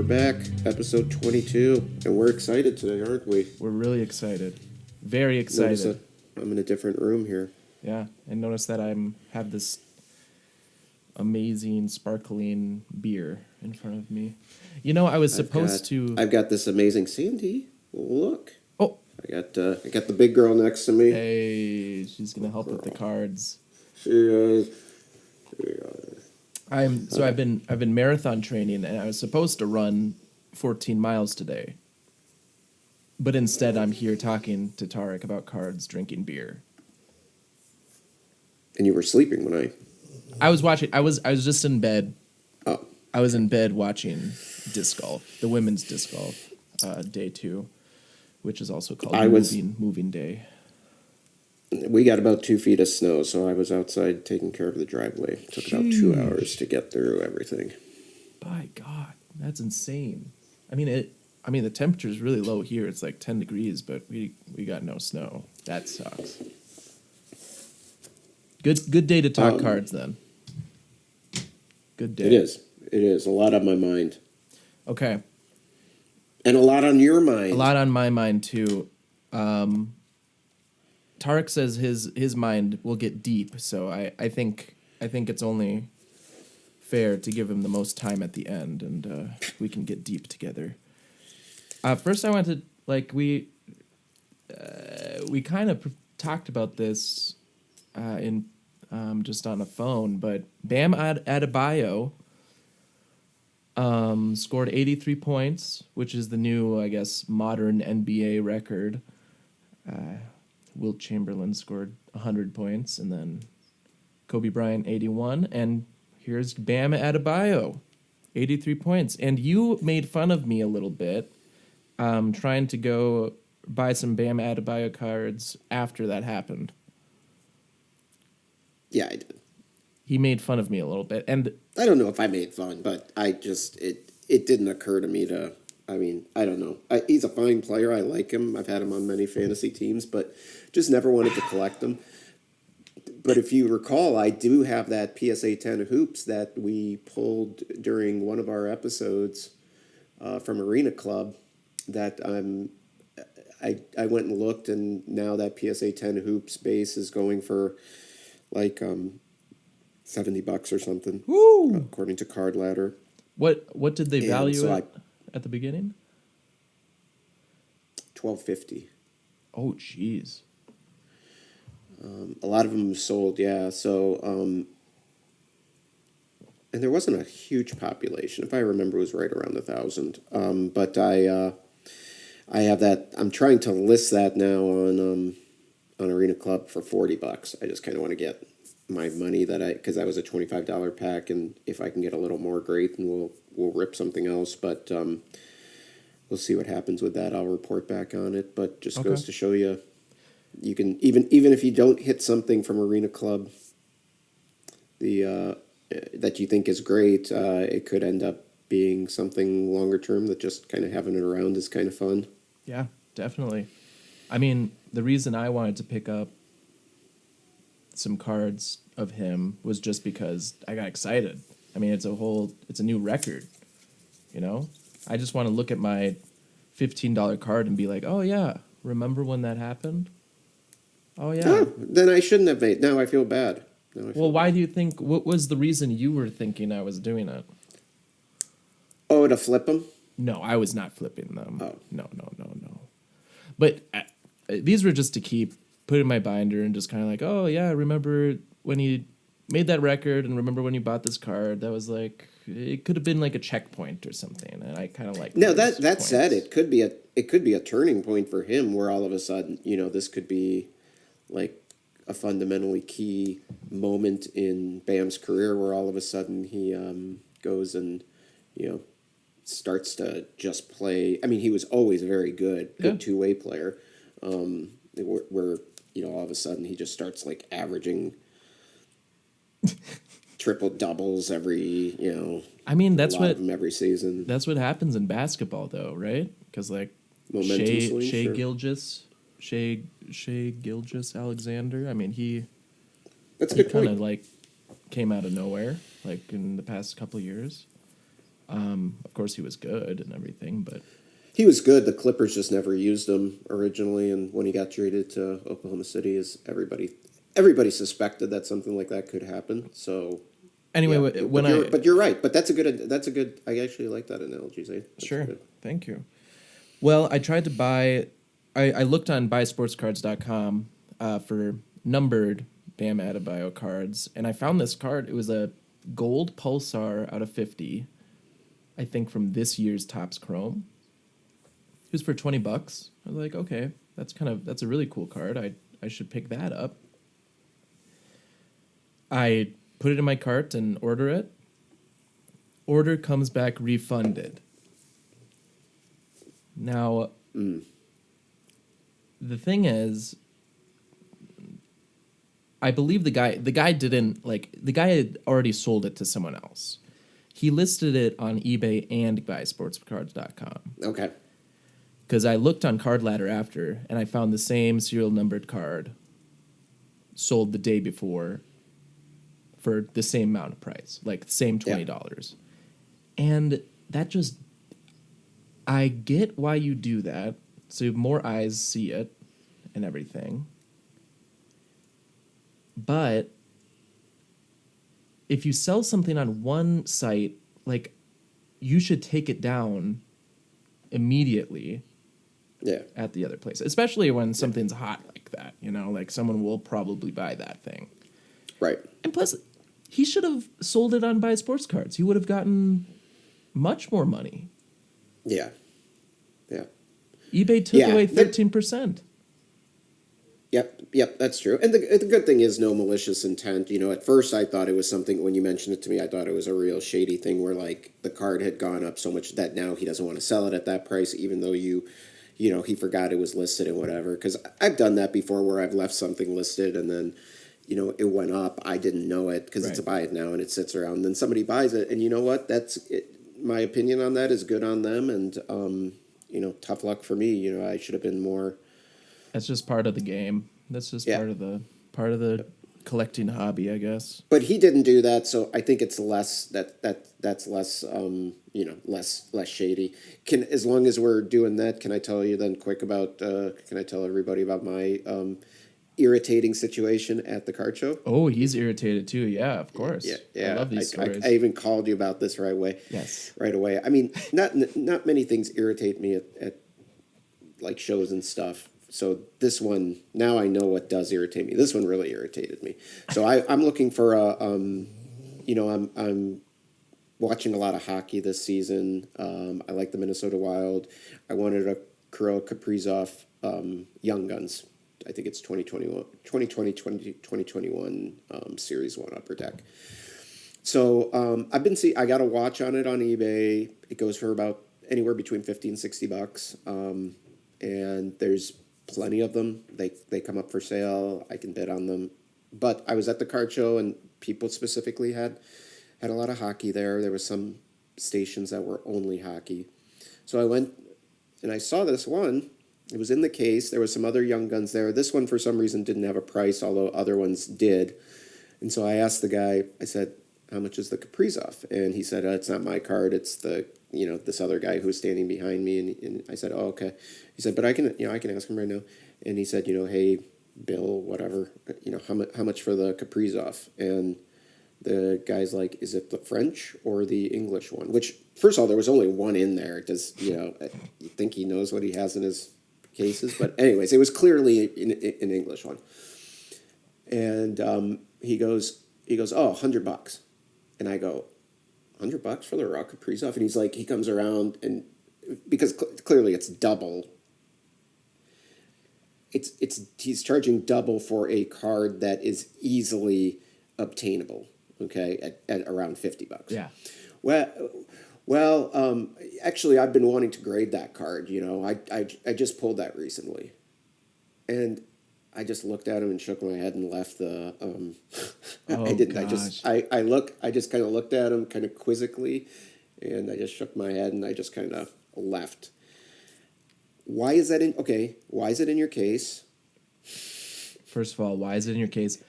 we're back, episode 22, and we're excited today, aren't we? We're really excited. Very Notice excited. that I'm in a different room here. Yeah, and notice that have this amazing sparkling beer in front of me. You know, I was supposed to. I've got this amazing Sandy. Look. Oh, I got the big girl next to me. hey, she's gonna help with the cards. She is. I've been marathon training, and I was supposed to run 14 miles today. But instead, I'm here talking to Tarek about cards, drinking beer. And you were sleeping when I was watching. I was just in bed. Oh. I was in bed watching disc golf, the women's disc golf, day 2, which is also called moving day. We got about 2 feet of snow, so I was outside taking care of the driveway. It took about 2 hours to get through everything. By God, that's insane. I mean, the temperature is really low here. It's like 10 degrees, but we got no snow. That sucks. Good day to talk cards then. Good day. It is. A lot on my mind. Okay. And a lot on your mind. A lot on my mind too. Tarek says his mind will get deep, so I think it's only fair to give him the most time at the end, and we can get deep together. First, I wanted we kind of talked about this in just on a phone, but Bam Adebayo scored 83 points, which is the new, I guess, modern NBA record. Wilt Chamberlain scored 100 points, and then Kobe Bryant 81, and here's Bam Adebayo, 83 points. And you made fun of me a little bit, trying to go buy some Bam Adebayo cards after that happened. Yeah, I did. He made fun of me a little bit, and I don't know if I made fun, but it didn't occur to me to. I mean, I don't know. He's a fine player. I like him. I've had him on many fantasy teams, but just never wanted to collect him. But if you recall, I do have that PSA 10 hoops that we pulled during one of our episodes from Arena Club. That I went and looked, and now that PSA 10 hoops base is going for like $70 or something. Woo! According to Card Ladder. What did they value at the beginning? $12.50. Oh, jeez. A lot of them sold, yeah. So, and there wasn't a huge population. If I remember, it was right around 1,000. But I have that. I'm trying to list that now on Arena Club for $40. I just kind of want to get my money because that was a $25 pack, and if I can get a little more, great, and we'll rip something else. But we'll see what happens with that. I'll report back on it. But just goes to show you. You can even if you don't hit something from Arena Club, that you think is great, it could end up being something longer term that just kind of having it around is kind of fun. Yeah, definitely. I mean, the reason I wanted to pick up some cards of him was just because I got excited. I mean, it's a new record, you know? I just want to look at my $15 card and be like, oh yeah, remember when that happened? Oh, yeah. Oh, then I shouldn't have made. Now I feel bad. Why do you think? What was the reason you were thinking I was doing it? Oh, to flip them? No, I was not flipping them. Oh. No. But these were just to put in my binder and just kind of like, oh, yeah, remember when you made that record and remember when you bought this card? That was like, it could have been like a checkpoint or something. And I kind of like. No, that said, it could be a turning point for him where all of a sudden, this could be like a fundamentally key moment in Bam's career where all of a sudden he goes and, starts to just play. I mean, he was always a very good two-way player. Where all of a sudden he just starts like averaging triple doubles every, I mean, that's what of them every season. That's what happens in basketball, though, right? Because like Shai Gilgeous-Alexander. I mean, that's a good point. Kind of like came out of nowhere, like in the past couple of years. Of course, he was good and everything, but He was good. The Clippers just never used him originally, and when he got traded to Oklahoma City, is everybody suspected that something like that could happen. So anyway, yeah, when but you're right. But that's a good. I actually like that analogy, Zay. That's sure, good. thank you. Well, I tried to buy. I looked on buysportscards.com for numbered Bam Adebayo cards, and I found this card. It was a gold pulsar out of 50, I think from this year's Topps Chrome. It was for $20. I was like, okay, that's a really cool card. I should pick that up. I put it in my cart and order it. Order comes back refunded. Now, the thing is, I believe the guy had already sold it to someone else. He listed it on eBay and buysportscards.com. Okay. Because I looked on Card Ladder after, and I found the same serial numbered card sold the day before for the same amount of price, like the same $20. Yeah. And that just, I get why you do that, so more eyes see it and everything. But if you sell something on one site, like, you should take it down immediately. Yeah. At the other place, especially when something's hot like that, like someone will probably buy that thing. Right. And plus, he should have sold it on Buy Sports Cards. He would have gotten much more money. Yeah. Yeah. eBay took away 13%. Yep, that's true. And the good thing is no malicious intent. At first I thought it was something, when you mentioned it to me, I thought it was a real shady thing where, like, the card had gone up so much that now he doesn't want to sell it at that price, even though he forgot it was listed and whatever. Because I've done that before where I've left something listed and then, it went up. I didn't know it because it's a buy it now and it sits around. And then somebody buys it. And you know what? That's it. My opinion on that is good on them. And, tough luck for me. I should have been more. That's just part of the game. That's just part of the collecting hobby, I guess. But he didn't do that, so I think it's less that's less less shady. As long as we're doing that, can I tell you then quick about can I tell everybody about my irritating situation at the card show? Oh, he's irritated too. Yeah, of course. Yeah. I love these stories. I even called you about this right away. Yes. Right away. I mean, not many things irritate me at like shows and stuff. So this one, now I know what does irritate me. This one really irritated me. So I'm looking for I'm watching a lot of hockey this season. I like the Minnesota Wild. I wanted a Kirill Kaprizov Young Guns. I think it's 2021 Series 1 Upper Deck. So I got a watch on it on eBay. It goes for about anywhere between $50 and $60. And there's plenty of them. They come up for sale. I can bid on them. But I was at the card show and people specifically had a lot of hockey there. There was some stations that were only hockey. So I went and I saw this one. It was in the case. There was some other Young Guns there. This one, for some reason, didn't have a price, although other ones did. And so I asked the guy, I said, how much is the Kaprizov? And he said, it's not my card. It's the, this other guy who's standing behind me. And I said, oh, okay. He said, but I can ask him right now. And he said, hey, Bill, whatever, how much for the Kaprizov? And the guy's like, is it the French or the English one? Which, first of all, there was only one in there. Does, you think he knows what he has in his cases? But anyways, it was clearly an English one. And he goes, oh, $100. And I go, $100 for the raw Kaprizov? And he's like, he comes around and because clearly it's double. He's charging double for a card that is easily obtainable. Okay, at around $50. Yeah. Well, actually, I've been wanting to grade that card. I just pulled that recently, and I just looked at him and shook my head and left the. Oh, I didn't. gosh. I just kind of looked at him kind of quizzically, and I just shook my head and I just kind of left. Why is that in? Okay, why is it in your case? First of all, why is it in your case?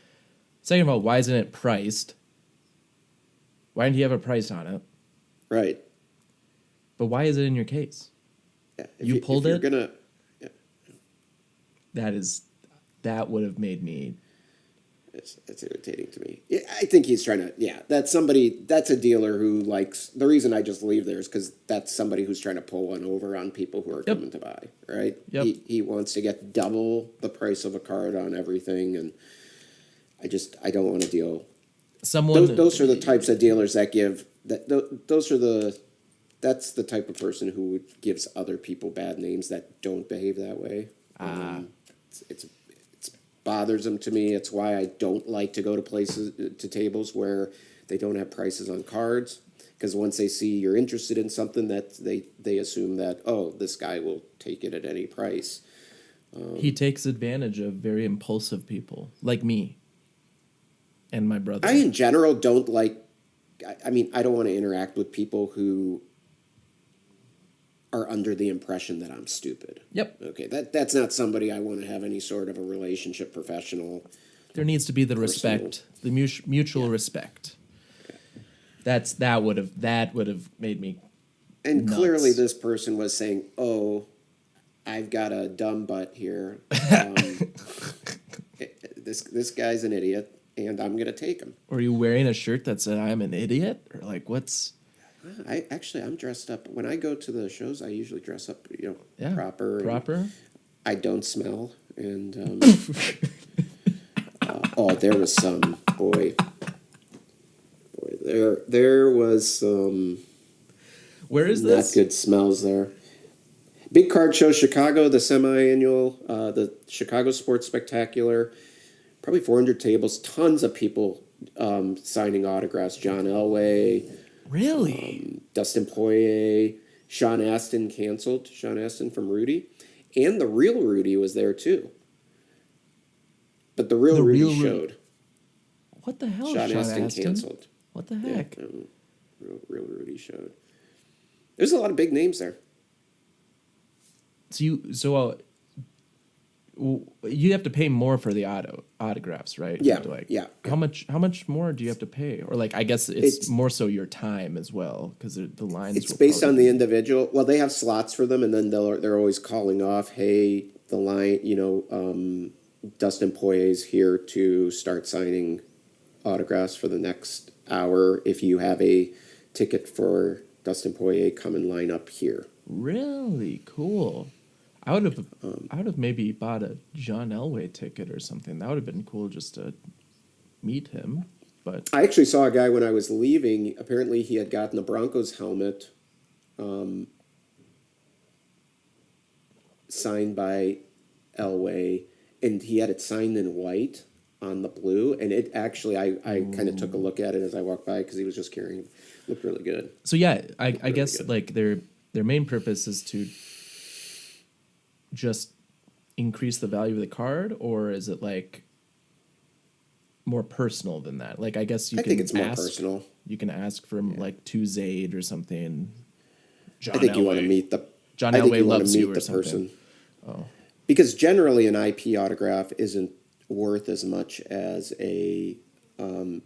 Second of all, why isn't it priced? Why didn't you have a price on it? Right. But why is it in your case? Yeah, You pulled if you're it? gonna, yeah, That would have made me. it's irritating to me. Yeah, I think he's trying to. Yeah, that's somebody. That's a dealer who likes. The reason I just leave there is because that's somebody who's trying to pull one over on people who are Yep. coming to buy. Right. Yep. He wants to get double the price of a card on everything, and I don't want to deal. Someone. Those are the types of dealers that give that. Those are the. That's the type of person who gives other people bad names that don't behave that way. It's bothersome to me. It's why I don't like to go to tables where they don't have prices on cards. Because once they see you're interested in something, that they assume that, oh, this guy will take it at any price. He takes advantage of very impulsive people like me and my brother. I, in general, don't like. I mean, I don't want to interact with people who are under the impression that I'm stupid. Yep. Okay, that's not somebody I want to have any sort of a relationship, professional. There needs to be the Personal. respect, the mutual respect. That would have made me. And nuts. clearly, this person was saying, "Oh, I've got a dumb butt here. This guy's an idiot, and I'm gonna take him." Were you wearing a shirt that said "I'm an idiot" or like what's? I'm dressed up. When I go to the shows, I usually dress up, Yeah, proper. Proper. I don't smell, and there was some boy. There was some Where is not this? good smells there. Big card show, Chicago, the semi-annual, the Chicago Sports Spectacular. Probably 400 tables, tons of people signing autographs. John Elway. Really? Dustin Poirier, Sean Astin canceled. Sean Astin from Rudy. And the real Rudy was there too. But the real Rudy showed. What the hell? Sean Astin Astin canceled. What the heck? Yeah, real Rudy showed. There's a lot of big names there. You have to pay more for the autographs, right? Yeah, Like, yeah. How much more do you have to pay? Or like, I guess it's more so your time as well, because the lines. It's based on the individual. Well, they have slots for them, and then they're always calling off, "Hey, the line, Dustin Poirier's here to start signing autographs for the next hour. If you have a ticket for Dustin Poirier, come and line up here." Really cool. I would have maybe bought a John Elway ticket or something. That would have been cool just to meet him. But I actually saw a guy when I was leaving. Apparently, he had gotten a Broncos helmet signed by Elway, and he had it signed in white on the blue. And it actually, I kind of took a look at it as I walked by because he was just carrying it. Looked really good. So yeah, I guess good. like their main purpose is to just increase the value of the card, or is it like more personal than that? Like, I guess I think it's more personal. You can ask for like to Zayd or something. John I think Elway. you want to meet the. John I think Elway you want loves to meet you or the something. person. Oh, Because generally, an IP autograph isn't worth as much as a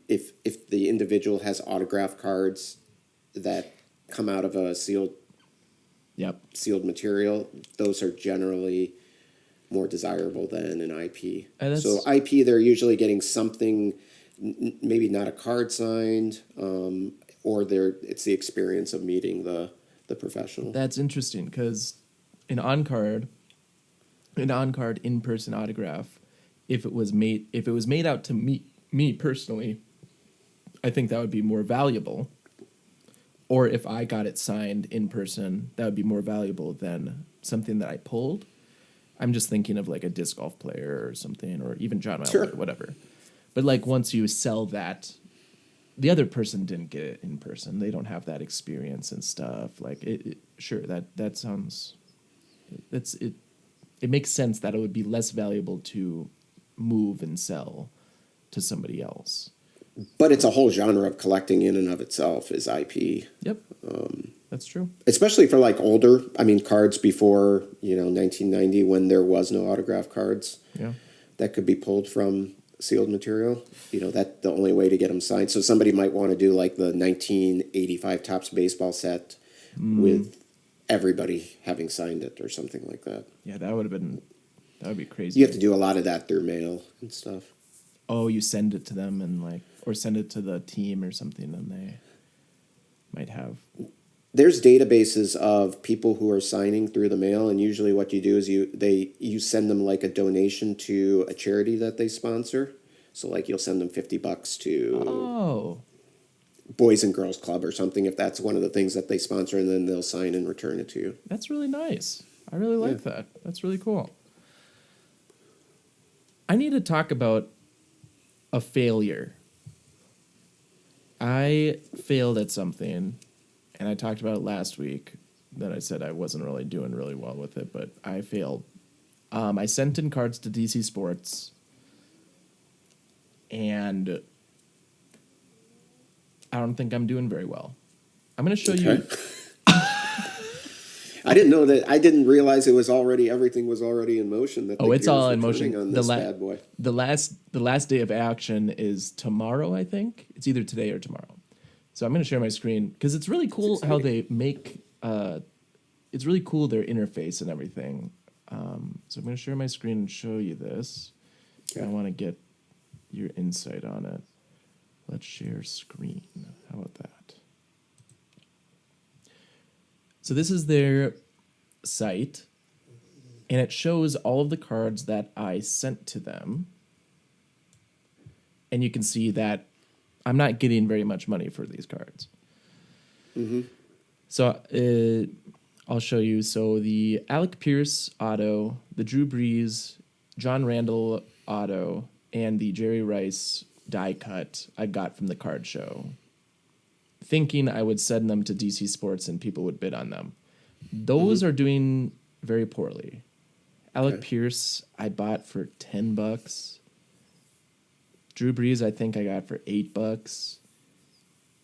if the individual has autograph cards that come out of a sealed material. Those are generally more desirable than an IP. So IP, they're usually getting something, maybe not a card signed, or it's the experience of meeting the professional. That's interesting because an on-card in-person autograph, if it was made out to me personally, I think that would be more valuable. Or if I got it signed in person, that would be more valuable than something that I pulled. I'm just thinking of like a disc golf player or something, or even John Elway, whatever. But like once you sell that, the other person didn't get it in person. They don't have that experience and stuff. Like sure, that sounds, it makes sense that it would be less valuable to move and sell to somebody else. But it's a whole genre of collecting in and of itself is IP. Yep, that's true. Especially for like older, cards before 1990 when there was no autograph cards. Yeah, that could be pulled from sealed material. That the only way to get them signed. So somebody might want to do like the 1985 Topps baseball set with everybody having signed it or something like that. Yeah, that would be crazy. You have to do a lot of that through mail and stuff. Oh, you send it to them and like, or send it to the team or something, and they might have. There's databases of people who are signing through the mail, and usually what you do is you send them like a donation to a charity that they sponsor. So like you'll send them $50 to Oh, Boys and Girls Club or something if that's one of the things that they sponsor, and then they'll sign and return it to you. that's really nice. I really like that. That's really cool. I need to talk about a failure. I failed at something, and I talked about it last week, that I said I wasn't really doing really well with it, but I failed. I sent in cards to DC Sports, and I don't think I'm doing very well. I'm going to show you. I didn't know that. I didn't realize everything was already in motion. That the It's gears all were in motion. turning on this bad boy. The last day of action is tomorrow, I think. It's either today or tomorrow. So I'm going to share my screen because it's really cool how they make. It's really cool their interface and everything. So I'm going to share my screen and show you this. Okay. I want to get your insight on it. Let's share screen. How about that? So this is their site, and it shows all of the cards that I sent to them. And you can see that I'm not getting very much money for these cards. Mm-hmm. So I'll show you. So the Alec Pierce auto, the Drew Brees, John Randall auto, and the Jerry Rice die cut I got from the card show, thinking I would send them to DC Sports and people would bid on them. Those are doing very poorly. Alec Pierce I bought for $10. Drew Brees I think I got for $8.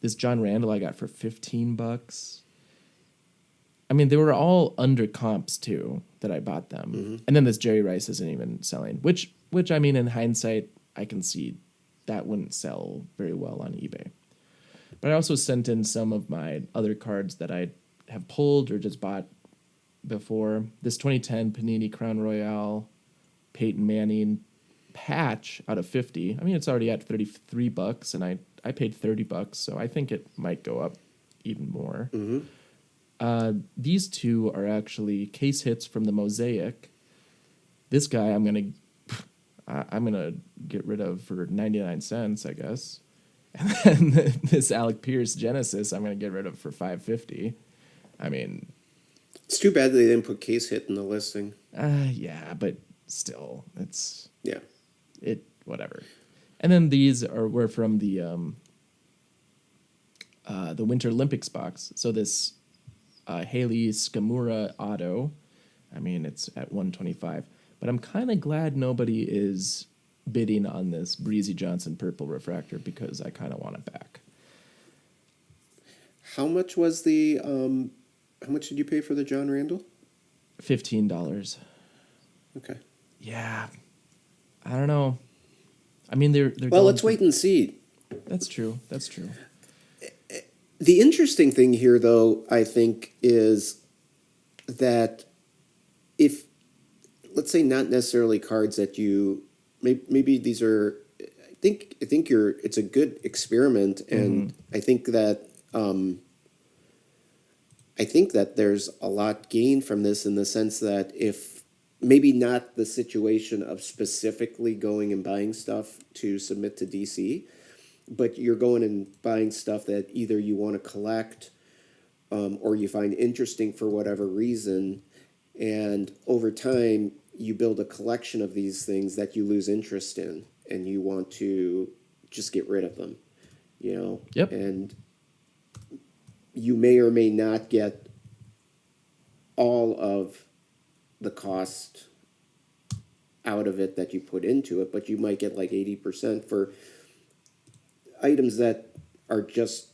This John Randall I got for $15. I mean, they were all under comps too that I bought them. And then this Jerry Rice isn't even selling, which I mean, in hindsight, I can see that wouldn't sell very well on eBay. But I also sent in some of my other cards that I have pulled or just bought before. This 2010 Panini Crown Royale Peyton Manning patch out of 50. I mean, it's already at $33, and I paid $30, so I think it might go up even more. These two are actually case hits from the Mosaic. This guy I'm gonna get rid of for 99 cents, I guess. And then this Alec Pierce Genesis I'm gonna get rid of for $5.50. I mean, It's too bad they didn't put case hit in the listing. yeah, but still, it's Yeah. whatever. And then these were from the Winter Olympics box. So this Haley Skamura auto, I mean, it's at $125. But I'm kind of glad nobody is bidding on this Breezy Johnson purple refractor because I kind of want it back. How much was the? How much did you pay for the John Randall? $15. Okay. Yeah, I don't know. I mean, they're Well, let's wait and see. That's true. That's true. The interesting thing here, though, I think, is that if, let's say, not necessarily cards that you, maybe these are, I think it's a good experiment, and I think that there's a lot gained from this in the sense that if maybe not the situation of specifically going and buying stuff to submit to DC, but you're going and buying stuff that either you want to collect or you find interesting for whatever reason, and over time you build a collection of these things that you lose interest in and you want to just get rid of them, you know? Yep. And you may or may not get all of the cost out of it that you put into it, but you might get like 80% for items that are just,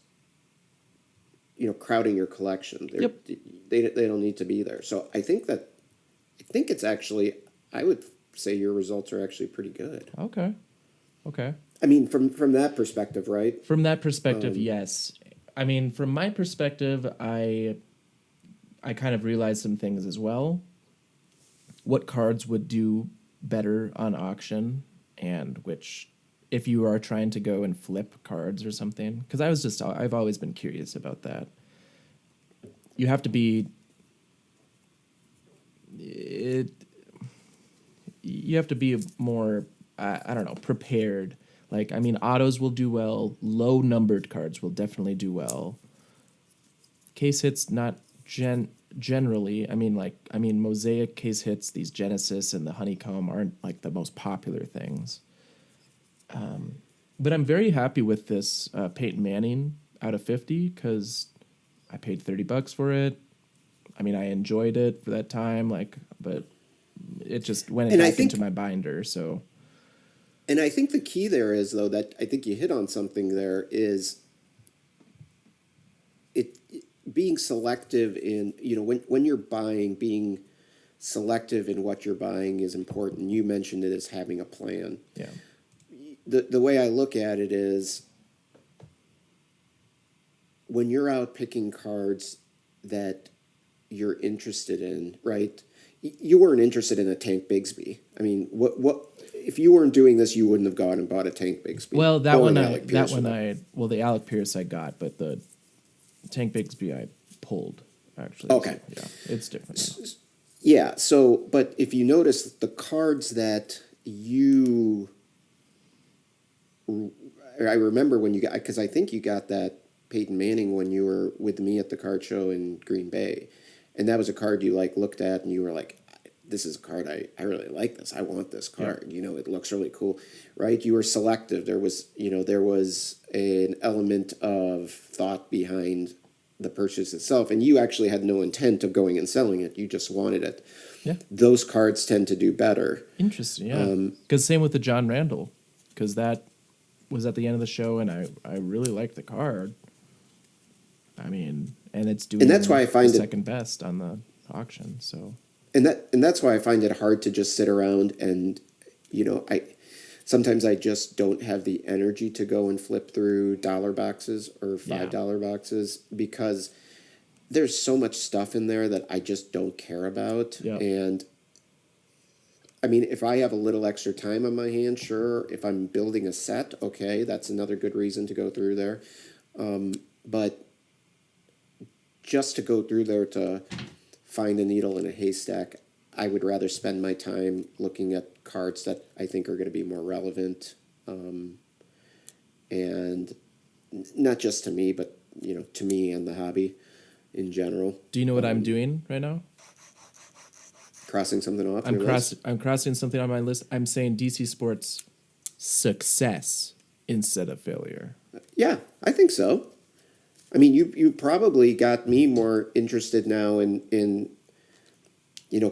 crowding your collection. Yep. They don't need to be there. So I think it's actually, I would say your results are actually pretty good. Okay. I mean, from that perspective, right? From that perspective, yes. I mean, from my perspective, I I kind of realized some things as well. What cards would do better on auction, and which, if you are trying to go and flip cards or something, because I've always been curious about that. You have to be it. You have to be more, I don't know, prepared. Like, I mean, autos will do well. Low numbered cards will definitely do well. Case hits, not generally. I mean, mosaic case hits, these Genesis and the honeycomb aren't like the most popular things. But I'm very happy with this Peyton Manning out of 50 because I paid $30 for it. I mean, I enjoyed it for that time, but it just went back into my binder. So, and I think the key there is, though, that I think you hit on something there, is it being selective in, when you're buying, being selective in what you're buying is important. You mentioned it as having a plan. yeah. The way I look at it is, when you're out picking cards that you're interested in, right? You weren't interested in a Tank Bigsby. I mean, what if you weren't doing this, you wouldn't have gone and bought a Tank Bigsby. Well, the Alec Pierce I got, but the Tank Bigsby I pulled, actually. Okay. So, yeah, it's different now. Yeah, so, but if you notice the cards that I remember when you got, because I think you got that Peyton Manning when you were with me at the card show in Green Bay. And that was a card you looked at and you were like, this is a card, I really like this. I want this card. Yeah. It looks really cool, right? You were selective. There was an element of thought behind the purchase itself. And you actually had no intent of going and selling it. You just wanted it. Yeah. Those cards tend to do better. Interesting, yeah. Because same with the John Randall, because that was at the end of the show and I really liked the card. I mean, and it's doing, and that's why I find second best on the auction. So, and that's why I find it hard to just sit around and, sometimes I just don't have the energy to go and flip through dollar boxes or $5 boxes, because there's so much stuff in there that I just don't care about. Yep. And I mean, if I have a little extra time on my hands, sure. If I'm building a set, okay, that's another good reason to go through there. But just to go through there to find a needle in a haystack, I would rather spend my time looking at cards that I think are going to be more relevant, and not just to me, but to me and the hobby in general. Do you know what I'm doing right now? Crossing something off. I'm crossing something on my list. I'm saying DC Sports success instead of failure. Yeah, I think so. I mean, you probably got me more interested now in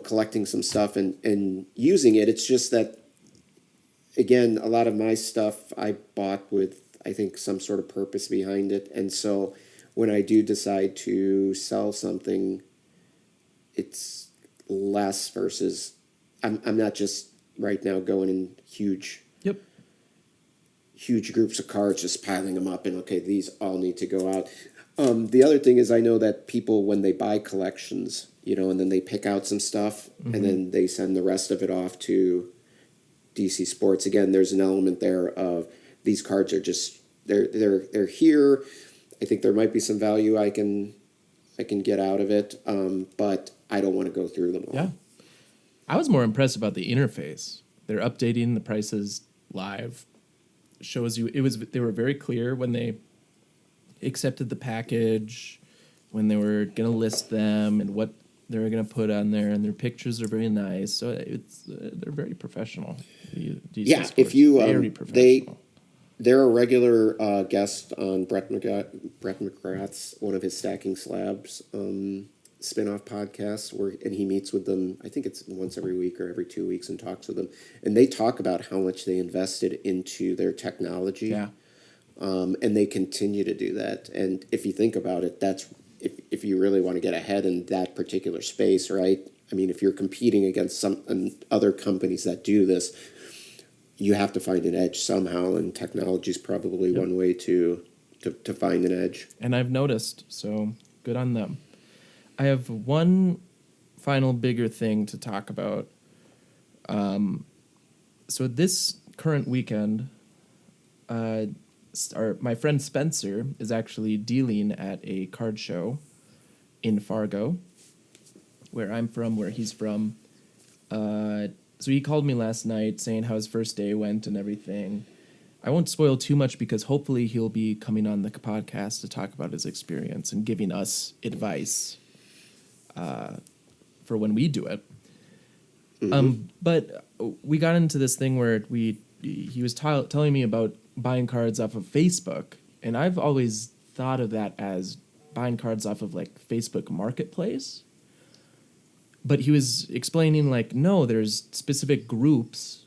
collecting some stuff and using it. It's just that, again, a lot of my stuff I bought with, I think, some sort of purpose behind it. And so when I do decide to sell something, it's less versus I'm not just right now going in huge groups of cards, just piling them up and, okay, these all need to go out. The other thing is, I know that people, when they buy collections, and then they pick out some stuff, mm-hmm. and then they send the rest of it off to DC Sports. Again, there's an element there of these cards are just, they're here. I think there might be some value I can get out of it, but I don't want to go through them all. Yeah. I was more impressed about the interface. They're updating the prices live. Shows you they were very clear when they accepted the package, when they were going to list them and what they were going to put on there, and their pictures are very nice. So they're very professional. Yeah, if you very professional. They're a regular guest on Brett McGrath's, one of his Stacking Slabs spin-off podcasts, and he meets with them, I think it's once every week or every 2 weeks, and talks with them. And they talk about how much they invested into their technology. Yeah. And they continue to do that. And if you think about it, that's if you really want to get ahead in that particular space, right? I mean, if you're competing against some other companies that do this, you have to find an edge somehow, and technology is probably one way to find an edge. And I've noticed, so good on them. I have one final bigger thing to talk about. So this current weekend, my friend Spencer is actually dealing at a card show in Fargo, where I'm from, where he's from. So he called me last night saying how his first day went and everything. I won't spoil too much because hopefully he'll be coming on the podcast to talk about his experience and giving us advice for when we do it. But we got into this thing where he was telling me about buying cards off of Facebook, and I've always thought of that as buying cards off of like Facebook Marketplace. But he was explaining like, no, there's specific groups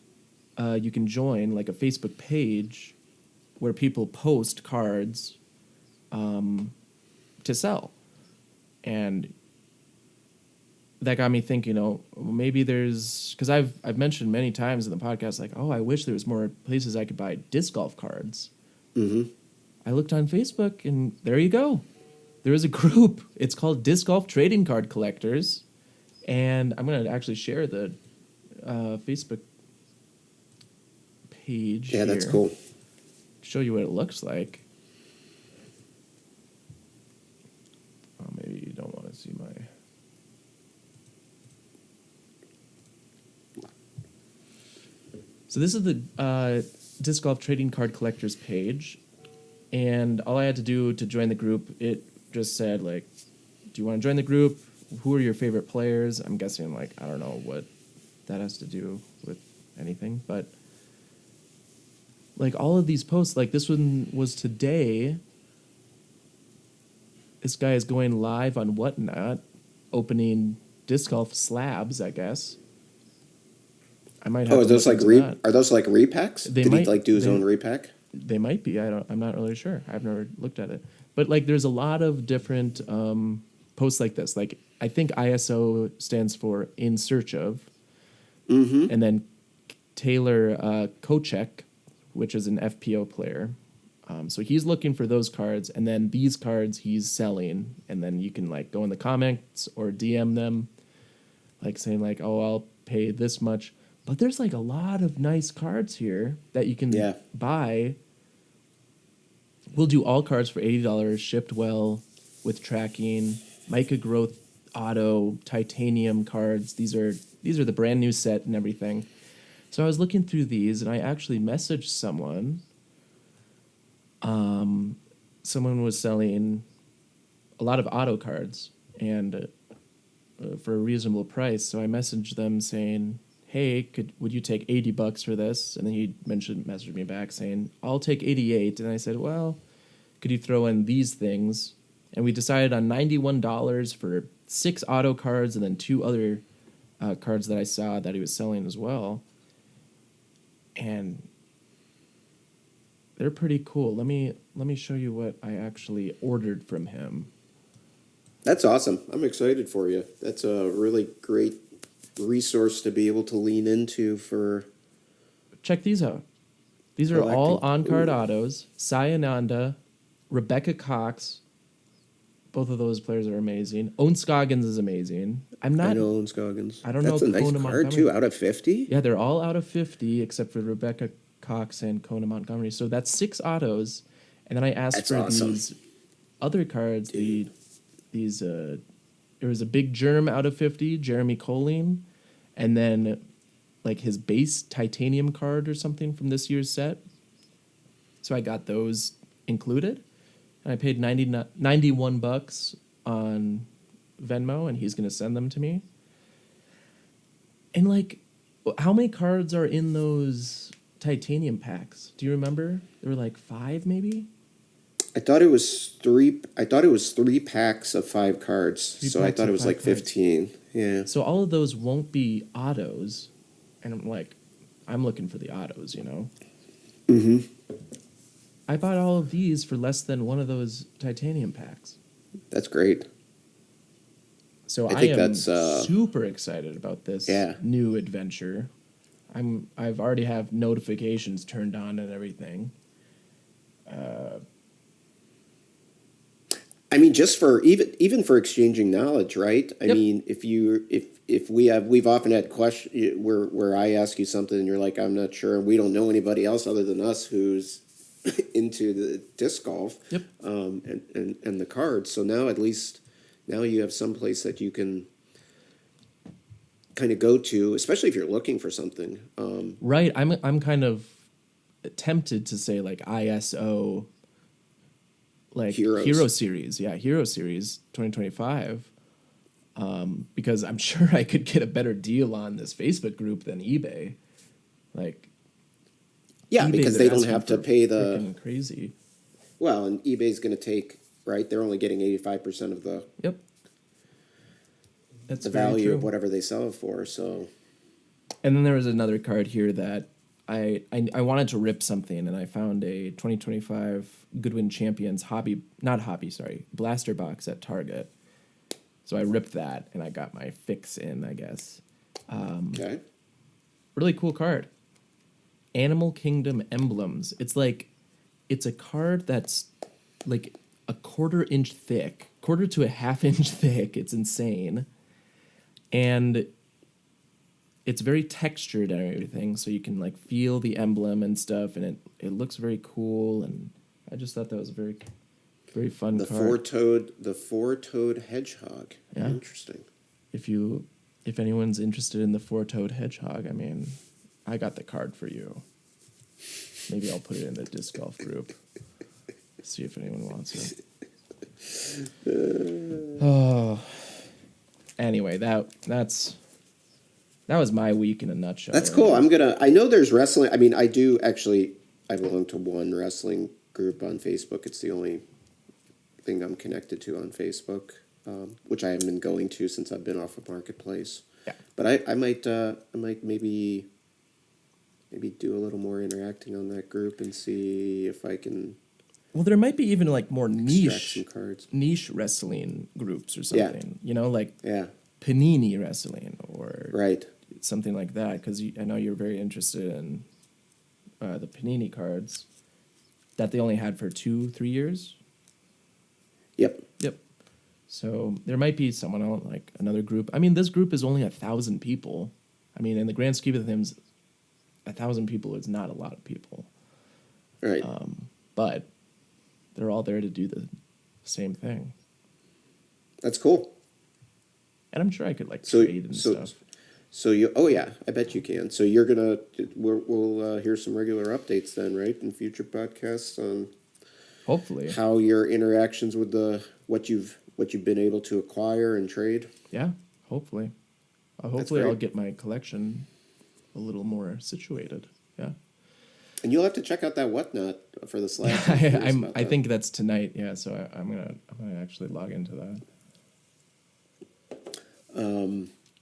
you can join, like a Facebook page where people post cards to sell. And that got me thinking, maybe there's, because I've mentioned many times in the podcast, like, I wish there was more places I could buy disc golf cards. I looked on Facebook, and there you go. There is a group. It's called Disc Golf Trading Card Collectors, and I'm going to actually share the Facebook page. Yeah, that's cool. Show you what it looks like. Oh, maybe you don't want to see my... So this is the Disc Golf Trading Card Collectors page, and all I had to do to join the group, it just said, like, do you want to join the group? Who are your favorite players? I'm guessing, like, I don't know what that has to do with anything, but, like, all of these posts, like, this one was today. This guy is going live on Whatnot, opening disc golf slabs, I guess. I might have. Are those like repacks? Did he like do his own repack? They might be. I'm not really sure. I've never looked at it. But like, there's a lot of different posts like this. Like, I think ISO stands for in search of, and then Taylor Kochek, which is an FPO player. So he's looking for those cards, and then these cards he's selling, and then you can like go in the comments or DM them, like saying like, I'll pay this much. But there's like a lot of nice cards here that you can buy. We'll do all cards for $80, shipped well, with tracking, mica growth auto, titanium cards. These are the brand new set and everything. So I was looking through these, and I actually messaged someone. Someone was selling a lot of auto cards and for a reasonable price. So I messaged them saying, hey, would you take $80 for this? And then he messaged me back saying, I'll take 88. And I said, well, could you throw in these things? And we decided on $91 for 6 auto cards and then 2 other cards that I saw that he was selling as well. And they're pretty cool. Let me show you what I actually ordered from him. That's awesome. I'm excited for you. That's a really great resource to be able to lean into for... Check these out. These are all on-card autos. Sayananda, Rebecca Cox. Both of those players are amazing. Owen Scoggins is amazing. I know Owen Scoggins. I don't know. That's a nice card, Montgomery. too, out of 50? Yeah, they're all out of 50, except for Rebecca Cox and Kona Montgomery. So that's 6 autos. And then I asked these other cards. There was a big germ out of 50, Jeremy Colleen, and then like his base titanium card or something from this year's set. So I got those included, and I paid $91 on Venmo, and he's going to send them to me. And like, how many cards are in those titanium packs? Do you remember? There were like 5 maybe? I thought it was 3 packs of 5 cards. I thought it was like 15. Cards. Yeah. So all of those won't be autos. And I'm looking for the autos, you know? I bought all of these for less than one of those titanium packs. That's great. So I am super excited about this new adventure. I've already have notifications turned on and everything. I mean, just for even for exchanging knowledge, right? I Yep. mean, if we've often had question where I ask you something and you're like, I'm not sure, and we don't know anybody else other than us who's into the disc golf, Yep. and the cards. So now at least now you have some place that you can kind of go to, especially if you're looking for something. Right. I'm kind of tempted to say like ISO, like Heroes. Hero Series. Yeah, Hero Series 2025. Because I'm sure I could get a better deal on this Facebook group than eBay. Like, Yeah, eBay, because they're they don't asking have to for pay the frickin' crazy. well, and eBay's going to take right. They're only getting 85% of Yep. That's the very value true. of whatever they sell it for. So And then there was another card here that I wanted to rip something, and I found a 2025 Goodwin Champions blaster box at Target. So I ripped that, and I got my fix in, I guess. okay, Really cool card. Animal Kingdom Emblems. It's a card that's like a quarter-inch thick, quarter to a half-inch thick. It's insane. And it's very textured and everything, so you can like feel the emblem and stuff, and it looks very cool. And I just thought that was a very, very fun the card. four-toed hedgehog. Yeah. Interesting. If anyone's interested in the four-toed hedgehog, I mean, I got the card for you. Maybe I'll put it in the disc golf group. See if anyone wants it. Oh. Anyway, that was my week in a nutshell. That's cool. I know there's wrestling. I mean, I do actually. I belong to one wrestling group on Facebook. It's the only thing I'm connected to on Facebook, which I haven't been going to since I've been off of Marketplace. Yeah. But I might maybe do a little more interacting on that group and see if I can Well, there might be even like more extract some cards. niche wrestling groups or Yeah. something. You know, like Yeah. Panini Wrestling or Right. something like that. Because I know you're very interested in the Panini cards that they only had for 2-3 years. Yep. Yep. So there might be someone else, like another group. I mean, this group is only 1,000 people. I mean, in the grand scheme of things, 1,000 people is not a lot of people. Right. But they're all there to do the same thing. That's cool. And I'm sure I could like So trade and so stuff. so you. Oh yeah, I bet you can. So you're gonna. We'll hear some regular updates then, right, in future podcasts on Hopefully. how your interactions with what you've been able to acquire and trade. Yeah, hopefully. Hopefully I'll great. get my collection a little more situated. Yeah. And you'll have to check out that whatnot for the Slack. I'm curious about I that. think that's tonight. Yeah, so I'm gonna actually log into that.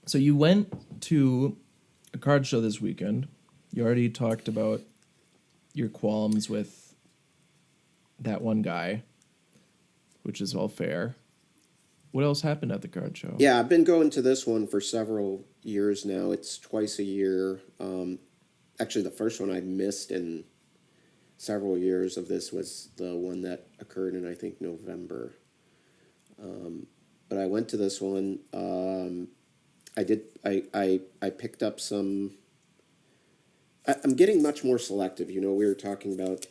So you went to a card show this weekend. You already talked about your qualms with that one guy, which is all fair. What else happened at the card show? Yeah, I've been going to this one for several years now. It's twice a year. Actually, the first one I missed in several years of this was the one that occurred in, I think, November. But I went to this one. I picked up some. I'm getting much more selective. You know, we were talking about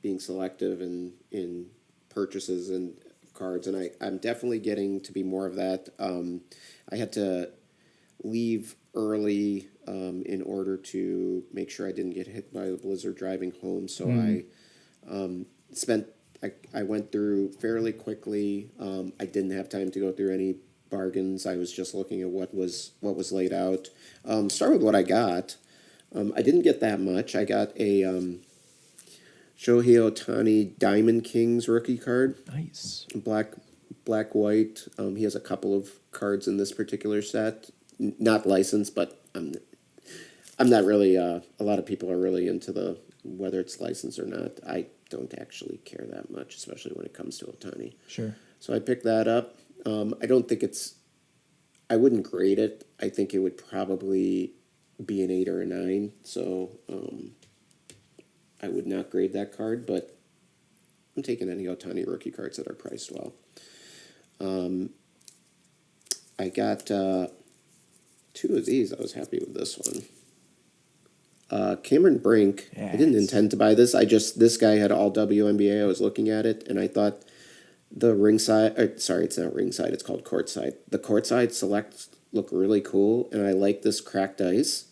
being selective in purchases and cards, and I'm definitely getting to be more of that. I had to leave early in order to make sure I didn't get hit by the blizzard driving home. So I went through fairly quickly. I didn't have time to go through any bargains. I was just looking at what was laid out. Start with what I got. I didn't get that much. I got a Shohei Ohtani Diamond Kings rookie card. Nice. Black, white. He has a couple of cards in this particular set, not licensed, but I'm not really. A lot of people are really into the whether it's licensed or not. I don't actually care that much, especially when it comes to Ohtani. Sure. So I picked that up. I don't think it's. I wouldn't grade it. I think it would probably be an 8 or a 9. So I would not grade that card, but I'm taking any Otani rookie cards that are priced well. I got 2 of these. I was happy with this one. Cameron Brink. Yes. I didn't intend to buy this. This guy had all WNBA. I was looking at it, and I thought the ringside. Sorry, it's not ringside. It's called courtside. The courtside selects look really cool, and I like this cracked ice.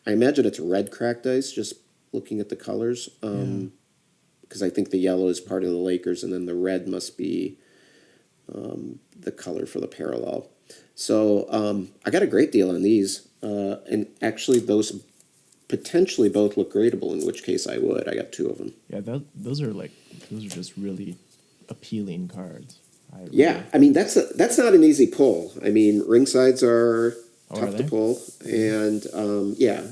I imagine it's red cracked ice. Just looking at the colors, because I think the yellow is part of the Lakers, and then the red must be the color for the parallel. So I got a great deal on these, and actually those potentially both look gradable, in which case I would. I got 2 of them. Yeah, those are just really appealing cards. I mean that's not an easy pull. I mean ringsides are tough to they? pull, and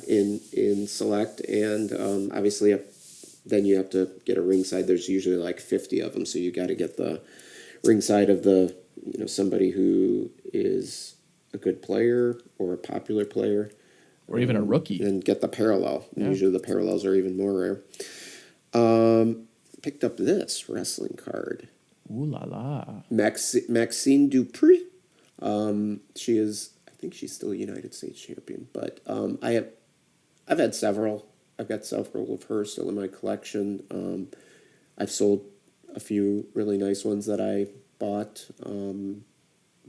in select, and obviously then you have to get a ringside. There's usually like 50 of them, so you got to get the ringside of the somebody who is a good player or a popular player, or even a rookie, and get the parallel. Yeah. Usually the parallels are even more rare. Picked up this wrestling card. Ooh la la. Maxine Dupree. She is, I think she's still a United States champion, but I've had several. I've got several of her still in my collection. I've sold a few really nice ones that I bought,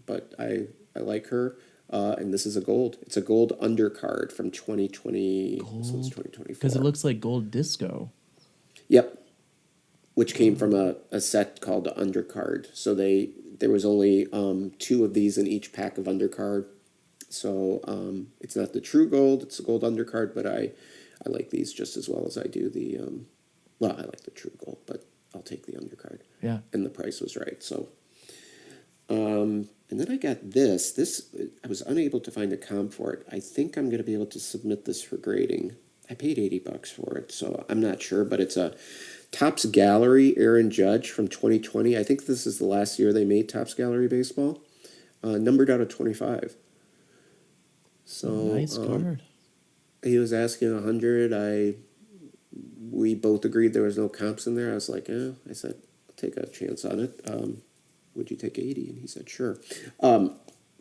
but I like her. And this is a gold. It's a gold undercard from 2020. Gold? So it's 2024. Because it looks like gold disco. Yep. Which came from a set called the undercard. So there was only 2 of these in each pack of undercard. So it's not the true gold. It's a gold undercard, but I like these just as well as I do the I like the true gold, but I'll take the undercard. Yeah. And the price was right. So and then I got this. I was unable to find a comp for it. I think I'm going to be able to submit this for grading. I paid $80 for it, so I'm not sure, but it's a Topps Gallery Aaron Judge from 2020. I think this is the last year they made Topps Gallery baseball. Numbered out of 25. So nice card. He was asking 100. We both agreed there was no comps in there. I was like, I said, I'll take a chance on it. Would you take 80? And he said, sure.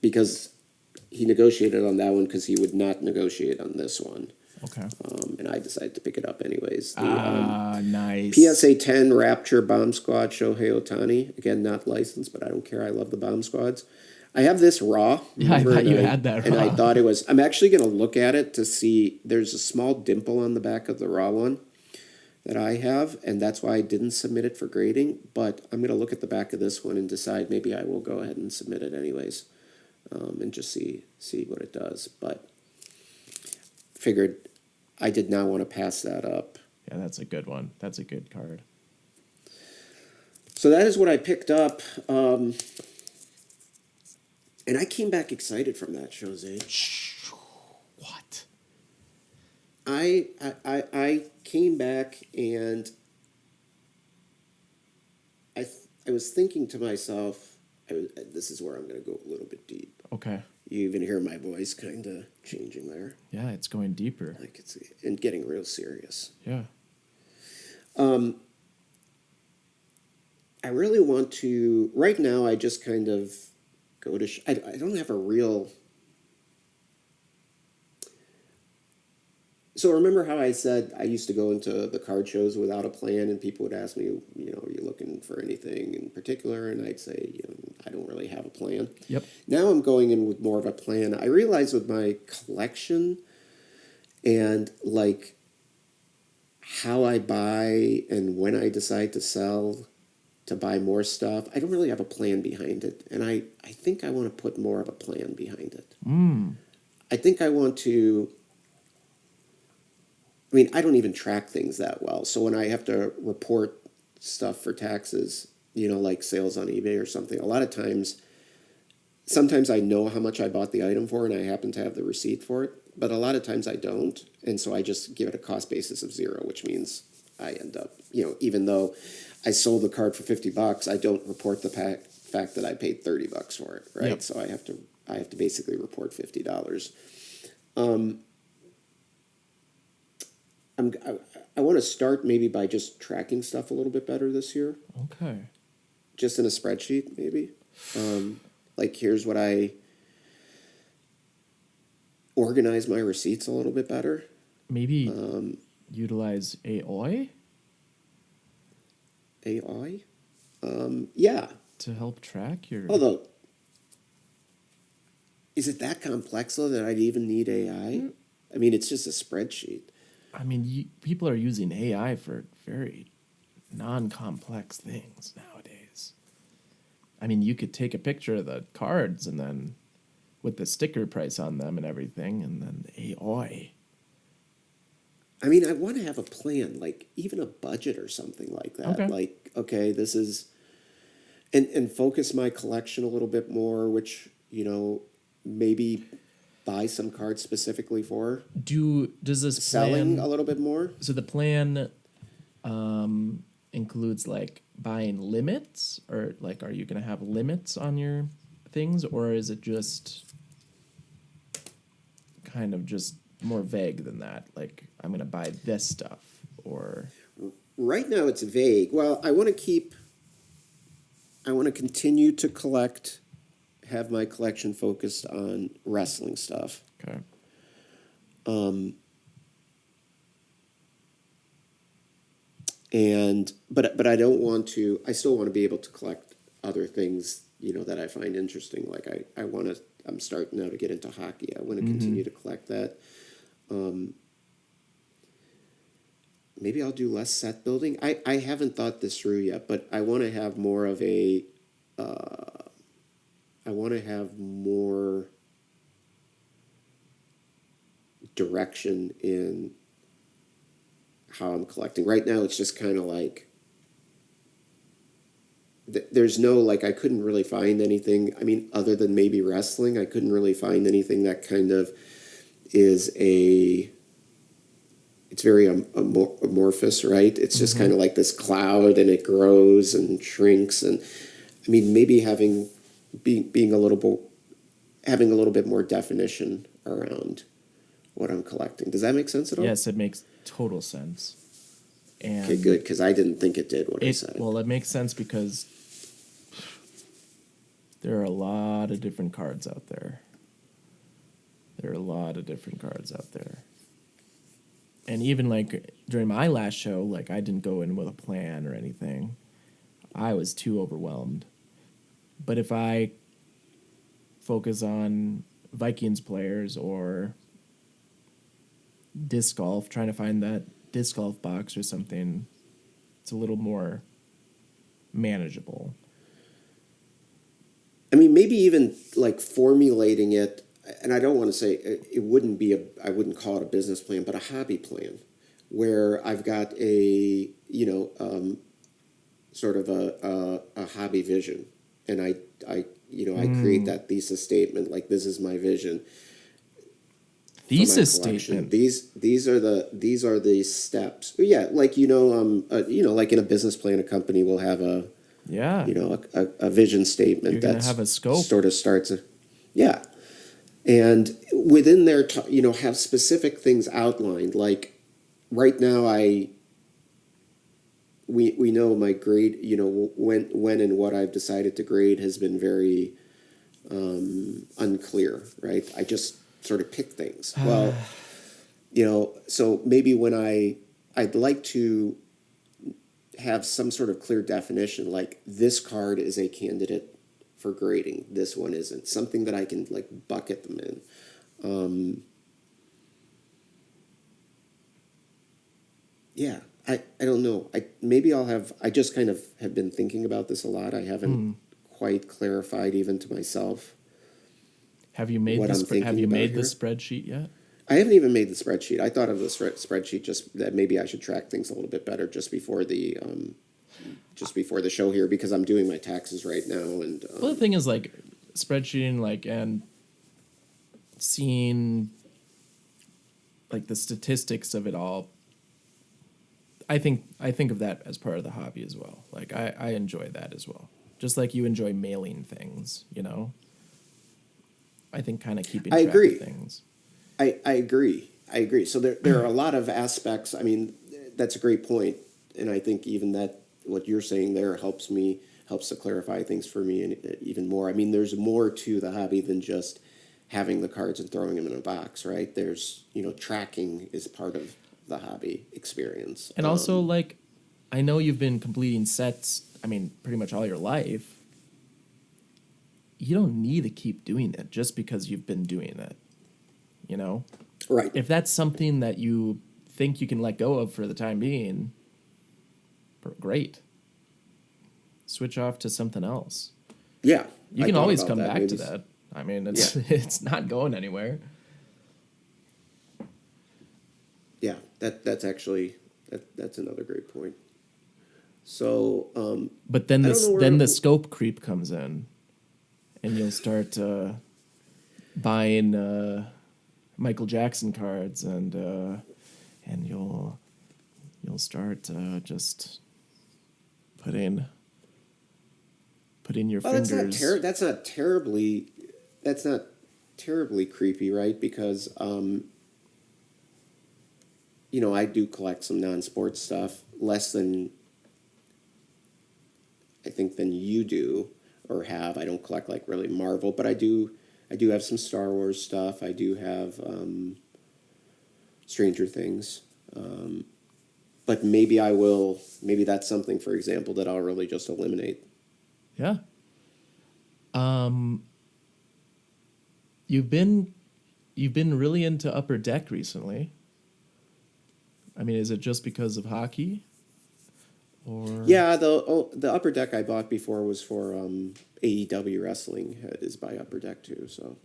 Because he negotiated on that one because he would not negotiate on this one. Okay. And I decided to pick it up anyways. Nice. PSA 10 Rapture Bomb Squad Shohei Ohtani. Again, not licensed, but I don't care. I love the Bomb Squads. I have this raw. Yeah, I thought you had that raw. And I thought it was... I'm actually going to look at it to see... There's a small dimple on the back of the raw one that I have, and that's why I didn't submit it for grading. But I'm going to look at the back of this one and decide maybe I will go ahead and submit it anyways, and just see what it does. But figured I did not want to pass that up. Yeah, that's a good one. That's a good card. So that is what I picked up. And I came back excited from that show, Zayd. What? I came back and I was thinking to myself, this is where I'm going to go a little bit deep. Okay. You even hear my voice kind of changing there. Yeah, it's going deeper. Like it's and getting real serious. Yeah. I really want to. Right now, I just kind of go to. I don't have a real. So remember how I said I used to go into the card shows without a plan, and people would ask me, are you looking for anything in particular? And I'd say, I don't really have a plan. Yep. Now I'm going in with more of a plan. I realize with my collection and like how I buy and when I decide to sell, to buy more stuff, I don't really have a plan behind it. And I think I want to put more of a plan behind it. I think I want to... I mean, I don't even track things that well. So when I have to report stuff for taxes, like sales on eBay or something, a lot of times, sometimes I know how much I bought the item for and I happen to have the receipt for it. But a lot of times I don't. And so I just give it a cost basis of 0, which means I end up, even though I sold the card for $50, I don't report the fact that I paid $30 for it, right? Yep. So I have to basically report $50. I want to start maybe by just tracking stuff a little bit better this year, Okay. just in a spreadsheet maybe. Like here's what I organize my receipts a little bit better. Maybe utilize AI AI. Yeah. to help track your. Although, is it that complex though that I'd even need AI? I mean, it's just a spreadsheet. I mean, people are using AI for very non-complex things nowadays. I mean, you could take a picture of the cards and then with the sticker price on them and everything, and then the AI. I mean, I want to have a plan, like even a budget or something like that. Okay. Like, okay, this is, and focus my collection a little bit more, which, maybe buy some cards specifically for Does this selling plan? a little bit more. So the plan includes like buying limits, or like, are you going to have limits on your things, or is it just kind of just more vague than that? Like, I'm going to buy this stuff, or Right now, it's vague. Well, I want to continue to collect, have my collection focused on wrestling stuff. okay, But I don't want to. I still want to be able to collect other things, that I find interesting. Like I want to. I'm starting now to get into hockey. I want to continue to collect that. Maybe I'll do less set building. I haven't thought this through yet, but I want to have more of a. I want to have more direction in how I'm collecting. Right now, it's just kind of like there's no, like, I couldn't really find anything. I mean, other than maybe wrestling, I couldn't really find anything that kind of is it's very amorphous, right? It's just kind of like this cloud, and it grows and shrinks. And I mean, maybe being a little bit, having a little bit more definition around what I'm collecting. Does that make sense at all? yes, it makes total sense. And Okay, good, because I didn't think it did when I said it. well, it makes sense because there are a lot of different cards out there. And even like during my last show, like I didn't go in with a plan or anything. I was too overwhelmed. But if I focus on Vikings players or disc golf, trying to find that disc golf box or something, it's a little more manageable. I mean, maybe even like formulating it, and I don't want to say it wouldn't be I wouldn't call it a business plan, but a hobby plan, where I've got sort of a hobby vision, and I create that thesis statement, like this is my vision. Thesis Collection. statement. These are the steps. Yeah, like like in a business plan, a company will have a Yeah. a vision statement. You're gonna that's have a scope. sort of starts. Yeah, and within there, have specific things outlined. Like right now, we know my grade. When and what I've decided to grade has been very unclear. Right, I just sort of pick things. Well, so maybe when I'd like to have some sort of clear definition, like this card is a candidate for grading, this one isn't, something that I can like bucket them in. Yeah, I don't know. I just kind of have been thinking about this a lot. I haven't quite clarified even to myself. Have you made what the I'm thinking Have you about made the here. spreadsheet yet? I haven't even made the spreadsheet. I thought of the spreadsheet just that maybe I should track things a little bit better just before the show here, because I'm doing my taxes right now. And Well, the thing is, like, spreadsheeting, like, and seeing, like, the statistics of it all. I think of that as part of the hobby as well. Like, I enjoy that as well. Just like you enjoy mailing things, I think kind of keeping track agree. of things. I agree. I agree. So there are a lot of aspects. I mean, that's a great point, and I think even that what you're saying there helps to clarify things for me and even more. I mean, there's more to the hobby than just having the cards and throwing them in a box, right? There's tracking is part of the hobby experience, And also, like, I know you've been completing sets, I mean, pretty much all your life. You don't need to keep doing it just because you've been doing it, you know? right? If that's something that you think you can let go of for the time being, great. Switch off to something else. Yeah, You I can thought always about come that. back Maybe to that. I mean, it's it's not going anywhere. Yeah, that's actually that's another great point. So But then I don't know then where. the scope creep comes in, and you'll start buying Michael Jackson cards, and you'll start just putting your Well, fingers. that's not terribly creepy, right? Because I do collect some non-sports stuff, less than I think than you do or have. I don't collect like really Marvel, but I do have some Star Wars stuff. I do have Stranger Things. But maybe that's something, for example, that I'll really just eliminate. Yeah. You've been really into Upper Deck recently. I mean, is it just because of hockey? Or Yeah, the Upper Deck I bought before was for AEW wrestling. It is by Upper Deck too, so.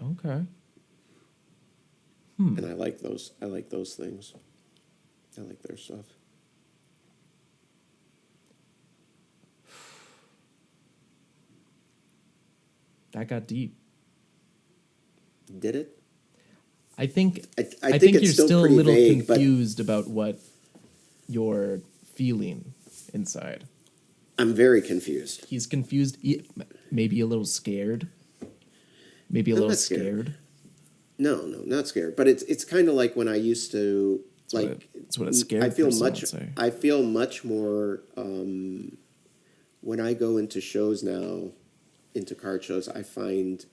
okay. And I like those. I like those things. I like their stuff. That got deep. Did it? I think I I think think it's you're still still a pretty little vague, but confused about what you're feeling inside. I'm very confused. He's confused, maybe a little scared, maybe a I'm little not scared. scared. No, not scared. But it's kind of like when I used to It's what a I scared feel person much. would say. I feel much more when I go into shows now, into card shows. I find